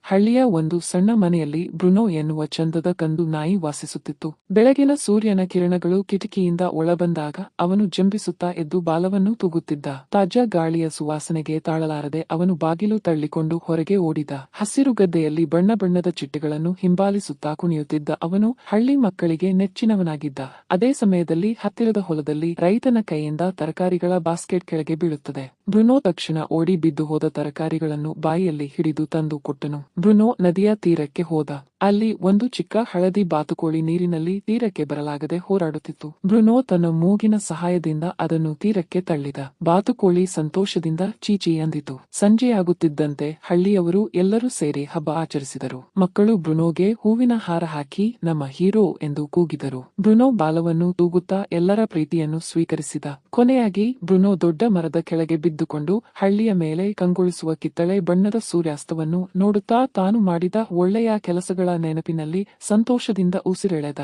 ಹಳ್ಳಿಯ ಒಂದು ಸಣ್ಣ ಮನೆಯಲ್ಲಿ ಬ್ರುನೋ ಎನ್ನುವ ಚಂದದ ಕಂದು ನಾಯಿ ವಾಸಿಸುತ್ತಿತ್ತು. ಬೆಳಗಿನ ಸೂರ್ಯನ ಕಿರಣಗಳು ಕಿಟಕಿಯಿಂದ ಒಳಬಂದಾಗ ಅವನು ಜಂಬಿಸುತ್ತಾ ಎದ್ದು ಬಾಲವನ್ನು ತೂಗುತ್ತಿದ್ದ. ತಾಜಾ ಗಾಳಿಯ ಸುವಾಸನೆಗೆ ತಾಳಲಾರದೆ ಅವನು ಬಾಗಿಲು ತಳ್ಳಿಕೊಂಡು ಹೊರಗೆ ಓಡಿದ. ಹಸಿರು ಗದ್ದೆಯಲ್ಲಿ ಬಣ್ಣ ಬಣ್ಣದ ಚಿಟ್ಟೆಗಳನ್ನು ಹಿಂಬಾಲಿಸುತ್ತಾ ಕುಣಿಯುತ್ತಿದ್ದ ಅವನು ಹಳ್ಳಿ ಮಕ್ಕಳಿಗೆ ನೆಚ್ಚಿನವನಾಗಿದ್ದ. ಅದೇ ಸಮಯದಲ್ಲಿ ಹತ್ತಿರದ ಹೊಲದಲ್ಲಿ ರೈತನ ಕೈಯಿಂದ ತರಕಾರಿಗಳ ಬಾಸ್ಕೆಟ್ ಕೆಳಗೆ ಬೀಳುತ್ತದೆ. ಬ್ರುನೋ ತಕ್ಷಣ ಓಡಿ ಬಿದ್ದು ಹೋದ ತರಕಾರಿಗಳನ್ನು ಬಾಯಿಯಲ್ಲಿ ಹಿಡಿದು ತಂದು ಕೊಟ್ಟನು. ಬ್ರುನೋ ನದಿಯ ತೀರಕ್ಕೆ ಹೋದ. ಅಲ್ಲಿ ಒಂದು ಚಿಕ್ಕ ಹಳದಿ ಬಾತುಕೋಳಿ ನೀರಿನಲ್ಲಿ ತೀರಕ್ಕೆ ಬರಲಾಗದೆ ಹೋರಾಡುತ್ತಿತ್ತು. ಬ್ರುನೋ ತನ್ನ ಮೂಗಿನ ಸಹಾಯದಿಂದ ಅದನ್ನು ತೀರಕ್ಕೆ ತಳ್ಳಿದ. ಬಾತುಕೋಳಿ ಸಂತೋಷದಿಂದ ಚೀಚಿ ಅಂದಿತು. ಸಂಜೆಯಾಗುತ್ತಿದ್ದಂತೆ ಹಳ್ಳಿಯವರು ಎಲ್ಲರೂ ಸೇರಿ ಹಬ್ಬ ಆಚರಿಸಿದರು. ಮಕ್ಕಳು ಬ್ರುನೋಗೆ ಹೂವಿನ ಹಾರ ಹಾಕಿ ನಮ್ಮ ಹೀರೋ ಎಂದು ಕೂಗಿದರು. ಬ್ರುನೋ ಬಾಲವನ್ನು ತೂಗುತ್ತಾ ಎಲ್ಲರ ಪ್ರೀತಿಯನ್ನು ಸ್ವೀಕರಿಸಿದ. ಕೊನೆಯಾಗಿ ಬ್ರುನೋ ದೊಡ್ಡ ಮರದ ಕೆಳಗೆ ಬಿದ್ದುಕೊಂಡು ಹಳ್ಳಿಯ ಮೇಲೆ ಕಂಗೊಳಿಸುವ ಕಿತ್ತಳೆ ಬಣ್ಣದ ಸೂರ್ಯಾಸ್ತವನ್ನು ನೋಡುತ್ತಾ ತಾನು ಮಾಡಿದ ಒಳ್ಳೆಯ ಕೆಲಸಗಳ ನೆನಪಿನಲ್ಲಿ ಸಂತೋಷದಿಂದ ಉಸಿರೆಳೆದ.